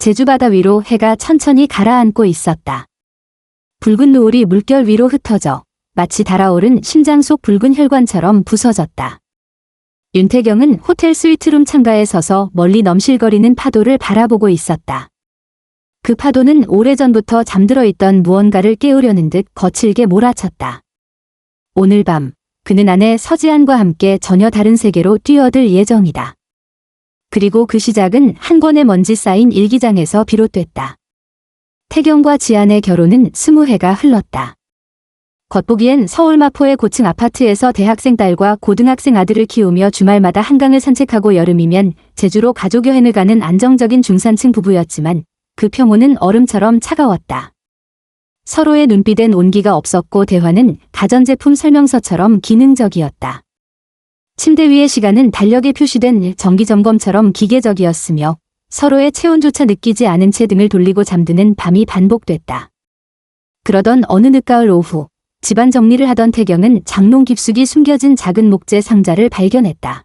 제주바다 위로 해가 천천히 가라앉고 있었다. 붉은 노을이 물결 위로 흩어져 마치 달아오른 심장 속 붉은 혈관처럼 부서졌다. 윤태경은 호텔 스위트룸 창가에 서서 멀리 넘실거리는 파도를 바라보고 있었다. 그 파도는 오래전부터 잠들어 있던 무언가를 깨우려는 듯 거칠게 몰아쳤다. 오늘 밤 그는 아내 서지안과 함께 전혀 다른 세계로 뛰어들 예정이다. 그리고 그 시작은 한 권의 먼지 쌓인 일기장에서 비롯됐다. 태경과 지안의 결혼은 20해가 흘렀다. 겉보기엔 서울 마포의 고층 아파트에서 대학생 딸과 고등학생 아들을 키우며 주말마다 한강을 산책하고 여름이면 제주로 가족여행을 가는 안정적인 중산층 부부였지만 그 평온은 얼음처럼 차가웠다. 서로의 눈빛엔 온기가 없었고 대화는 가전제품 설명서처럼 기능적이었다. 침대 위의 시간은 달력에 표시된 정기점검처럼 기계적이었으며 서로의 체온조차 느끼지 않은 채 등을 돌리고 잠드는 밤이 반복됐다. 그러던 어느 늦가을 오후 집안 정리를 하던 태경은 장롱 깊숙이 숨겨진 작은 목재 상자를 발견했다.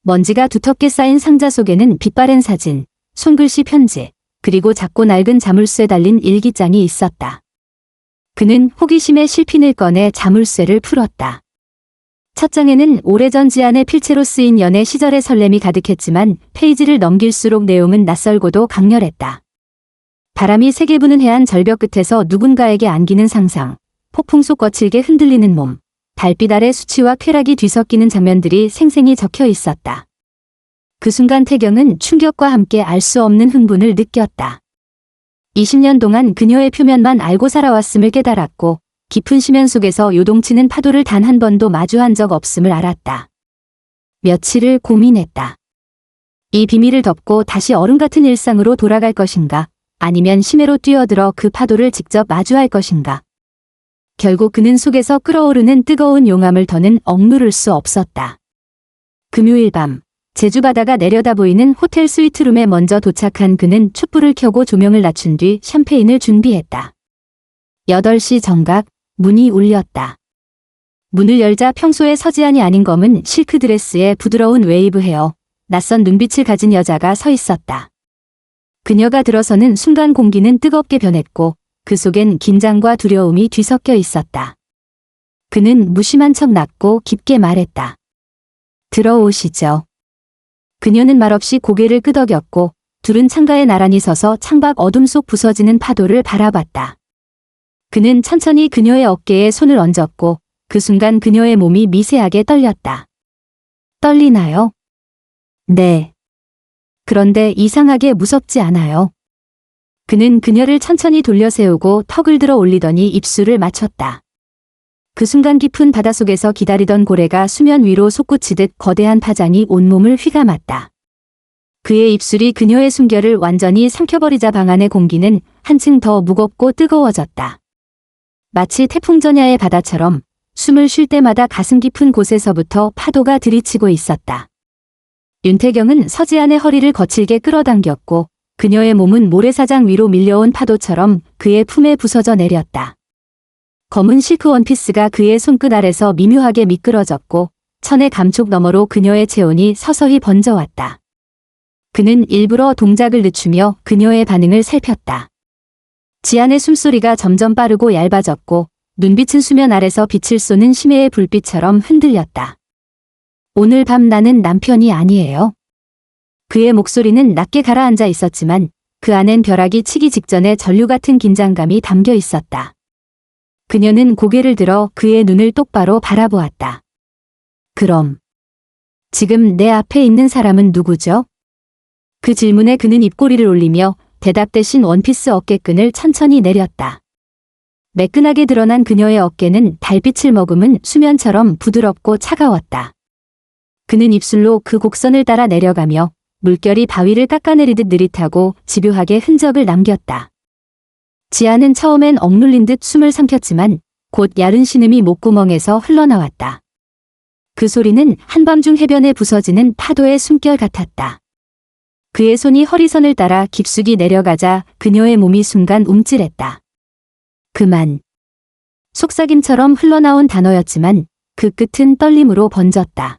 먼지가 두텁게 쌓인 상자 속에는 빛바랜 사진, 손글씨 편지, 그리고 작고 낡은 자물쇠 달린 일기장이 있었다. 그는 호기심에 실핀을 꺼내 자물쇠를 풀었다. 첫 장에는 오래전 지안의 필체로 쓰인 연애 시절의 설렘이 가득했지만 페이지를 넘길수록 내용은 낯설고도 강렬했다. 바람이 세게 부는 해안 절벽 끝에서 누군가에게 안기는 상상, 폭풍 속 거칠게 흔들리는 몸, 달빛 아래 수치와 쾌락이 뒤섞이는 장면들이 생생히 적혀 있었다. 그 순간 태경은 충격과 함께 알 수 없는 흥분을 느꼈다. 20년 동안 그녀의 표면만 알고 살아왔음을 깨달았고 깊은 심연 속에서 요동치는 파도를 단 한 번도 마주한 적 없음을 알았다. 며칠을 고민했다. 이 비밀을 덮고 다시 얼음 같은 일상으로 돌아갈 것인가, 아니면 심해로 뛰어들어 그 파도를 직접 마주할 것인가. 결국 그는 속에서 끓어오르는 뜨거운 용암을 더는 억누를 수 없었다. 금요일 밤 제주 바다가 내려다 보이는 호텔 스위트룸에 먼저 도착한 그는 촛불을 켜고 조명을 낮춘 뒤 샴페인을 준비했다. 8시 정각 문이 울렸다. 문을 열자 평소의 서지안이 아닌 검은 실크 드레스에 부드러운 웨이브 헤어, 낯선 눈빛을 가진 여자가 서 있었다. 그녀가 들어서는 순간 공기는 뜨겁게 변했고 그 속엔 긴장과 두려움이 뒤섞여 있었다. 그는 무심한 척 낮고 깊게 말했다. 들어오시죠. 그녀는 말없이 고개를 끄덕였고 둘은 창가에 나란히 서서 창밖 어둠 속 부서지는 파도를 바라봤다. 그는 천천히 그녀의 어깨에 손을 얹었고 그 순간 그녀의 몸이 미세하게 떨렸다. 떨리나요? 네. 그런데 이상하게 무섭지 않아요. 그는 그녀를 천천히 돌려 세우고 턱을 들어 올리더니 입술을 맞췄다. 그 순간 깊은 바닷속에서 기다리던 고래가 수면 위로 솟구치듯 거대한 파장이 온몸을 휘감았다. 그의 입술이 그녀의 숨결을 완전히 삼켜버리자 방 안의 공기는 한층 더 무겁고 뜨거워졌다. 마치 태풍 전야의 바다처럼 숨을 쉴 때마다 가슴 깊은 곳에서부터 파도가 들이치고 있었다. 윤태경은 서지안의 허리를 거칠게 끌어당겼고 그녀의 몸은 모래사장 위로 밀려온 파도처럼 그의 품에 부서져 내렸다. 검은 실크 원피스가 그의 손끝 아래서 미묘하게 미끄러졌고 천의 감촉 너머로 그녀의 체온이 서서히 번져왔다. 그는 일부러 동작을 늦추며 그녀의 반응을 살폈다. 지안의 숨소리가 점점 빠르고 얇아졌고 눈빛은 수면 아래서 빛을 쏘는 심해의 불빛처럼 흔들렸다. 오늘 밤 나는 남편이 아니에요. 그의 목소리는 낮게 가라앉아 있었지만 그 안엔 벼락이 치기 직전에 전류 같은 긴장감이 담겨 있었다. 그녀는 고개를 들어 그의 눈을 똑바로 바라보았다. 그럼 지금 내 앞에 있는 사람은 누구죠? 그 질문에 그는 입꼬리를 올리며 대답 대신 원피스 어깨끈을 천천히 내렸다. 매끈하게 드러난 그녀의 어깨는 달빛을 머금은 수면처럼 부드럽고 차가웠다. 그는 입술로 그 곡선을 따라 내려가며 물결이 바위를 깎아내리듯 느릿하고 집요하게 흔적을 남겼다. 지아는 처음엔 억눌린 듯 숨을 삼켰지만 곧 야른 신음이 목구멍에서 흘러나왔다. 그 소리는 한밤중 해변에 부서지는 파도의 숨결 같았다. 그의 손이 허리선을 따라 깊숙이 내려가자 그녀의 몸이 순간 움찔했다. 그만. 속삭임처럼 흘러나온 단어였지만 그 끝은 떨림으로 번졌다.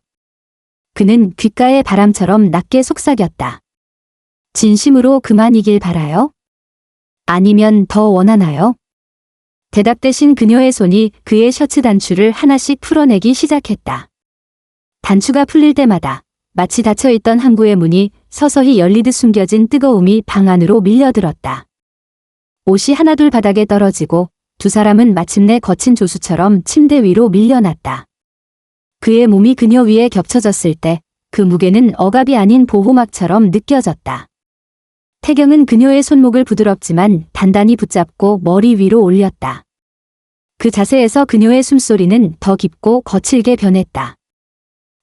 그는 귓가의 바람처럼 낮게 속삭였다. 진심으로 그만이길 바라요? 아니면 더 원하나요? 대답 대신 그녀의 손이 그의 셔츠 단추를 하나씩 풀어내기 시작했다. 단추가 풀릴 때마다 마치 닫혀있던 항구의 문이 서서히 열리듯 숨겨진 뜨거움이 방 안으로 밀려들었다. 옷이 하나둘 바닥에 떨어지고 두 사람은 마침내 거친 조수처럼 침대 위로 밀려났다. 그의 몸이 그녀 위에 겹쳐졌을 때 그 무게는 억압이 아닌 보호막처럼 느껴졌다. 태경은 그녀의 손목을 부드럽지만 단단히 붙잡고 머리 위로 올렸다. 그 자세에서 그녀의 숨소리는 더 깊고 거칠게 변했다.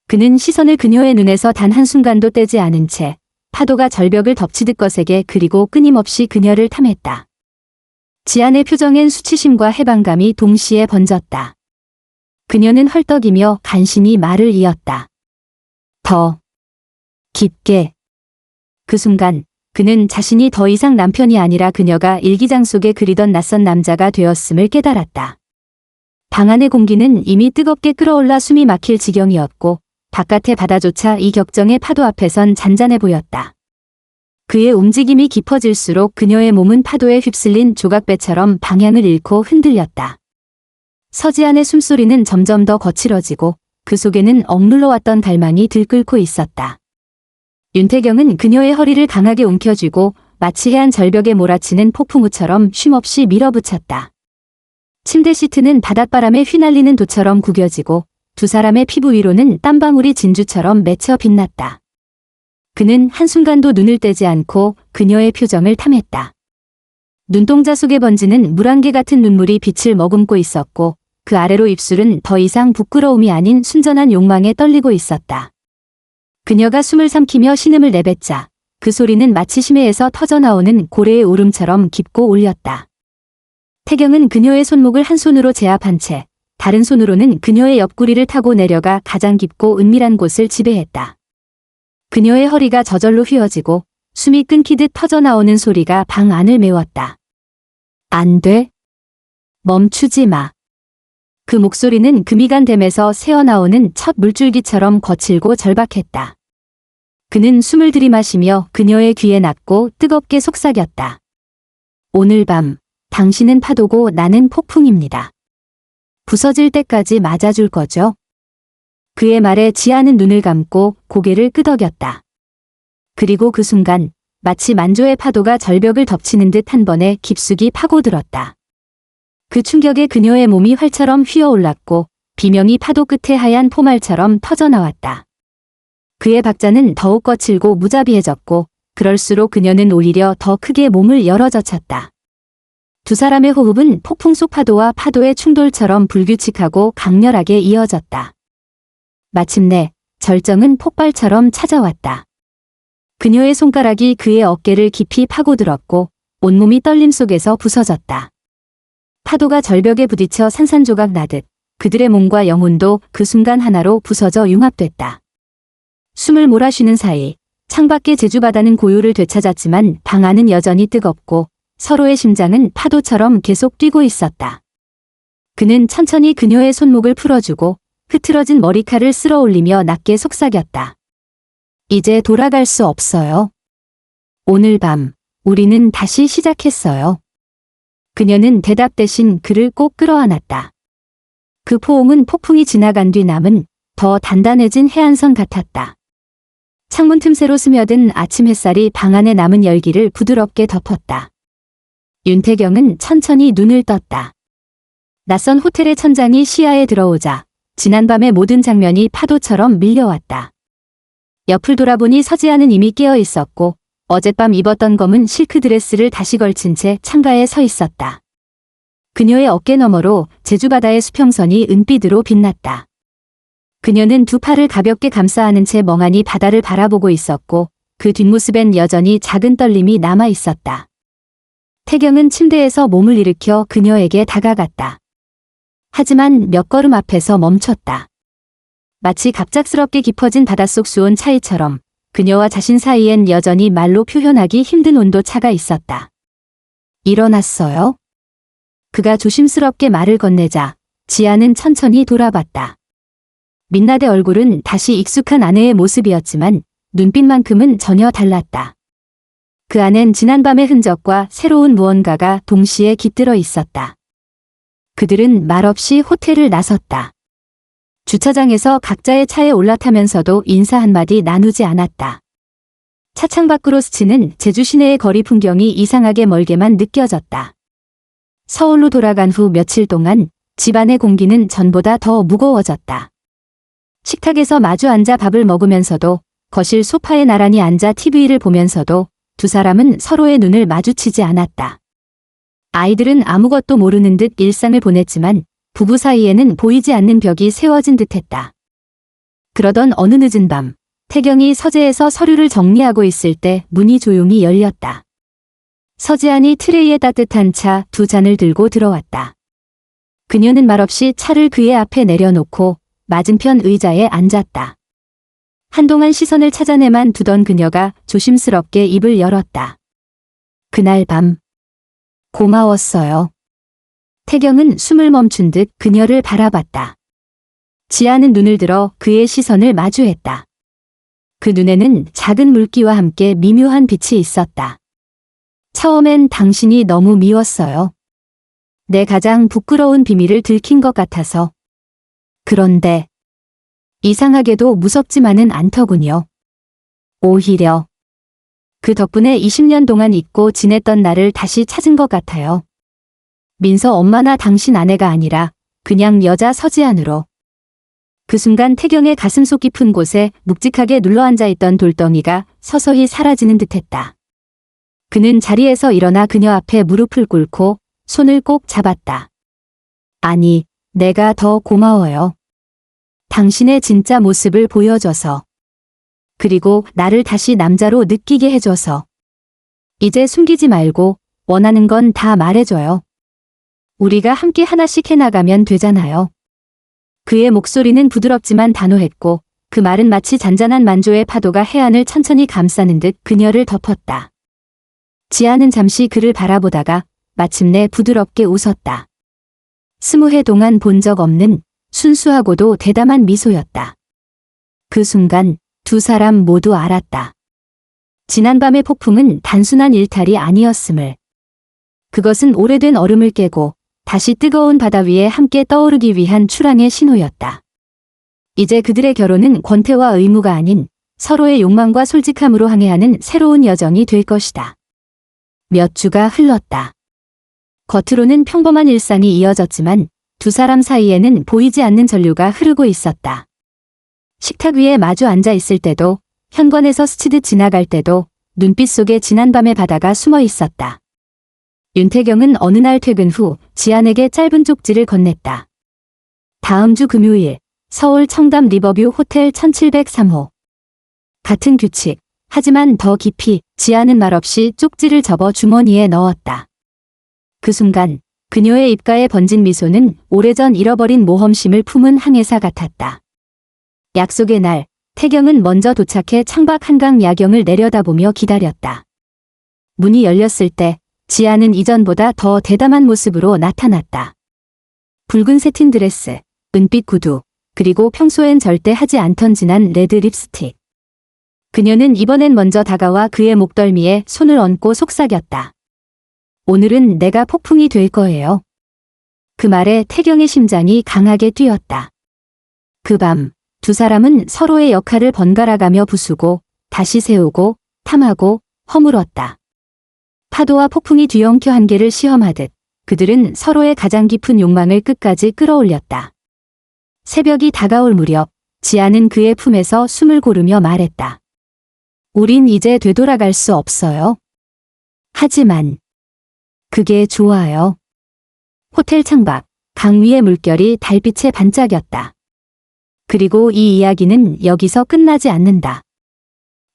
그는 시선을 그녀의 눈에서 단 한순간도 떼지 않은 채 파도가 절벽을 덮치듯 거세게 그리고 끊임없이 그녀를 탐했다. 지안의 표정엔 수치심과 해방감이 동시에 번졌다. 그녀는 헐떡이며 간신히 말을 이었다. 더 깊게. 그 순간 그는 자신이 더 이상 남편이 아니라 그녀가 일기장 속에 그리던 낯선 남자가 되었음을 깨달았다. 방 안의 공기는 이미 뜨겁게 끓어올라 숨이 막힐 지경이었고 바깥의 바다조차 이 격정의 파도 앞에선 잔잔해 보였다. 그의 움직임이 깊어질수록 그녀의 몸은 파도에 휩쓸린 조각배처럼 방향을 잃고 흔들렸다. 서지안의 숨소리는 점점 더 거칠어지고 그 속에는 억눌러왔던 갈망이 들끓고 있었다. 윤태경은 그녀의 허리를 강하게 움켜쥐고 마치 해안 절벽에 몰아치는 폭풍우처럼 쉼없이 밀어붙였다. 침대 시트는 바닷바람에 휘날리는 도처럼 구겨지고 두 사람의 피부 위로는 땀방울이 진주처럼 맺혀 빛났다. 그는 한순간도 눈을 떼지 않고 그녀의 표정을 탐했다. 눈동자 속에 번지는 물안개 같은 눈물이 빛을 머금고 있었고 그 아래로 입술은 더 이상 부끄러움이 아닌 순전한 욕망에 떨리고 있었다. 그녀가 숨을 삼키며 신음을 내뱉자 그 소리는 마치 심해에서 터져나오는 고래의 울음처럼 깊고 울렸다. 태경은 그녀의 손목을 한 손으로 제압한 채 다른 손으로는 그녀의 옆구리를 타고 내려가 가장 깊고 은밀한 곳을 지배했다. 그녀의 허리가 저절로 휘어지고 숨이 끊기듯 터져나오는 소리가 방 안을 메웠다. 안 돼. 멈추지 마. 그 목소리는 금이간 댐에서 새어나오는 첫 물줄기처럼 거칠고 절박했다. 그는 숨을 들이마시며 그녀의 귀에 낳고 뜨겁게 속삭였다. 오늘 밤 당신은 파도고 나는 폭풍입니다. 부서질 때까지 맞아줄 거죠? 그의 말에 지아는 눈을 감고 고개를 끄덕였다. 그리고 그 순간 마치 만조의 파도가 절벽을 덮치는 듯 한 번에 깊숙이 파고들었다. 그 충격에 그녀의 몸이 활처럼 휘어올랐고 비명이 파도 끝에 하얀 포말처럼 터져나왔다. 그의 박자는 더욱 거칠고 무자비해졌고 그럴수록 그녀는 오히려 더 크게 몸을 열어젖혔다. 두 사람의 호흡은 폭풍 속 파도와 파도의 충돌처럼 불규칙하고 강렬하게 이어졌다. 마침내 절정은 폭발처럼 찾아왔다. 그녀의 손가락이 그의 어깨를 깊이 파고들었고 온몸이 떨림 속에서 부서졌다. 파도가 절벽에 부딪혀 산산조각 나듯 그들의 몸과 영혼도 그 순간 하나로 부서져 융합됐다. 숨을 몰아쉬는 사이 창밖의 제주바다는 고요를 되찾았지만 방 안은 여전히 뜨겁고 서로의 심장은 파도처럼 계속 뛰고 있었다. 그는 천천히 그녀의 손목을 풀어주고 흐트러진 머리칼을 쓸어 올리며 낮게 속삭였다. 이제 돌아갈 수 없어요. 오늘 밤 우리는 다시 시작했어요. 그녀는 대답 대신 그를 꼭 끌어안았다. 그 포옹은 폭풍이 지나간 뒤 남은 더 단단해진 해안선 같았다. 창문 틈새로 스며든 아침 햇살이 방 안의 남은 열기를 부드럽게 덮었다. 윤태경은 천천히 눈을 떴다. 낯선 호텔의 천장이 시야에 들어오자 지난밤의 모든 장면이 파도처럼 밀려왔다. 옆을 돌아보니 서지아는 이미 깨어 있었고 어젯밤 입었던 검은 실크 드레스를 다시 걸친 채 창가에 서 있었다. 그녀의 어깨 너머로 제주바다의 수평선이 은빛으로 빛났다. 그녀는 두 팔을 가볍게 감싸 안은 채 멍하니 바다를 바라보고 있었고 그 뒷모습엔 여전히 작은 떨림이 남아 있었다. 태경은 침대에서 몸을 일으켜 그녀에게 다가갔다. 하지만 몇 걸음 앞에서 멈췄다. 마치 갑작스럽게 깊어진 바닷속 수온 차이처럼 그녀와 자신 사이엔 여전히 말로 표현하기 힘든 온도 차가 있었다. 일어났어요? 그가 조심스럽게 말을 건네자 지아는 천천히 돌아봤다. 민낯의 얼굴은 다시 익숙한 아내의 모습이었지만 눈빛만큼은 전혀 달랐다. 그 안엔 지난밤의 흔적과 새로운 무언가가 동시에 깃들어 있었다. 그들은 말없이 호텔을 나섰다. 주차장에서 각자의 차에 올라타면서도 인사 한마디 나누지 않았다. 차창 밖으로 스치는 제주 시내의 거리 풍경이 이상하게 멀게만 느껴졌다. 서울로 돌아간 후 며칠 동안 집안의 공기는 전보다 더 무거워졌다. 식탁에서 마주 앉아 밥을 먹으면서도, 거실 소파에 나란히 앉아 TV를 보면서도 두 사람은 서로의 눈을 마주치지 않았다. 아이들은 아무것도 모르는 듯 일상을 보냈지만 부부 사이에는 보이지 않는 벽이 세워진 듯했다. 그러던 어느 늦은 밤, 태경이 서재에서 서류를 정리하고 있을 때 문이 조용히 열렸다. 서재안이 트레이에 따뜻한 차 2잔을 들고 들어왔다. 그녀는 말없이 차를 그의 앞에 내려놓고 맞은편 의자에 앉았다. 한동안 시선을 찾아내만 두던 그녀가 조심스럽게 입을 열었다. 그날 밤. 고마웠어요. 태경은 숨을 멈춘 듯 그녀를 바라봤다. 지아는 눈을 들어 그의 시선을 마주했다. 그 눈에는 작은 물기와 함께 미묘한 빛이 있었다. 처음엔 당신이 너무 미웠어요. 내 가장 부끄러운 비밀을 들킨 것 같아서. 그런데 이상하게도 무섭지만은 않더군요. 오히려 그 덕분에 20년 동안 잊고 지냈던 나를 다시 찾은 것 같아요. 민서 엄마나 당신 아내가 아니라 그냥 여자 서지안으로. 그 순간 태경의 가슴속 깊은 곳에 묵직하게 눌러앉아 있던 돌덩이가 서서히 사라지는 듯했다. 그는 자리에서 일어나 그녀 앞에 무릎을 꿇고 손을 꼭 잡았다. 아니, 내가 더 고마워요. 당신의 진짜 모습을 보여줘서. 그리고 나를 다시 남자로 느끼게 해줘서. 이제 숨기지 말고 원하는 건 다 말해줘요. 우리가 함께 하나씩 해나가면 되잖아요. 그의 목소리는 부드럽지만 단호했고 그 말은 마치 잔잔한 만조의 파도가 해안을 천천히 감싸는 듯 그녀를 덮었다. 지아는 잠시 그를 바라보다가 마침내 부드럽게 웃었다. 20해 동안 본 적 없는 순수하고도 대담한 미소였다. 그 순간 두 사람 모두 알았다. 지난밤의 폭풍은 단순한 일탈이 아니었음을. 그것은 오래된 얼음을 깨고 다시 뜨거운 바다 위에 함께 떠오르기 위한 출항의 신호였다. 이제 그들의 결혼은 권태와 의무가 아닌 서로의 욕망과 솔직함으로 항해하는 새로운 여정이 될 것이다. 몇 주가 흘렀다. 겉으로는 평범한 일상이 이어졌지만 두 사람 사이에는 보이지 않는 전류가 흐르고 있었다. 식탁 위에 마주 앉아 있을 때도, 현관에서 스치듯 지나갈 때도 눈빛 속에 지난밤의 바다가 숨어 있었다. 윤태경은 어느 날 퇴근 후 지안에게 짧은 쪽지를 건넸다. 다음 주 금요일, 서울 청담 리버뷰 호텔 1703호. 같은 규칙, 하지만 더 깊이. 지아는 말없이 쪽지를 접어 주머니에 넣었다. 그 순간 그녀의 입가에 번진 미소는 오래전 잃어버린 모험심을 품은 항해사 같았다. 약속의 날, 태경은 먼저 도착해 창밖 한강 야경을 내려다보며 기다렸다. 문이 열렸을 때 지아는 이전보다 더 대담한 모습으로 나타났다. 붉은 새틴 드레스, 은빛 구두, 그리고 평소엔 절대 하지 않던 진한 레드 립스틱. 그녀는 이번엔 먼저 다가와 그의 목덜미에 손을 얹고 속삭였다. 오늘은 내가 폭풍이 될 거예요. 그 말에 태경의 심장이 강하게 뛰었다. 그 밤, 두 사람은 서로의 역할을 번갈아가며 부수고, 다시 세우고, 탐하고, 허물었다. 파도와 폭풍이 뒤엉켜 한계를 시험하듯 그들은 서로의 가장 깊은 욕망을 끝까지 끌어올렸다. 새벽이 다가올 무렵 지아는 그의 품에서 숨을 고르며 말했다. 우린 이제 되돌아갈 수 없어요. 하지만 그게 좋아요. 호텔 창밖, 강 위의 물결이 달빛에 반짝였다. 그리고 이 이야기는 여기서 끝나지 않는다.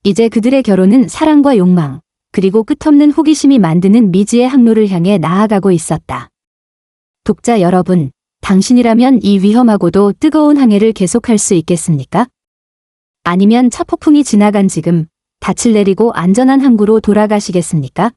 이제 그들의 결혼은 사랑과 욕망, 그리고 끝없는 호기심이 만드는 미지의 항로를 향해 나아가고 있었다. 독자 여러분, 당신이라면 이 위험하고도 뜨거운 항해를 계속할 수 있겠습니까? 아니면 차 폭풍이 지나간 지금 닻을 내리고 안전한 항구로 돌아가시겠습니까?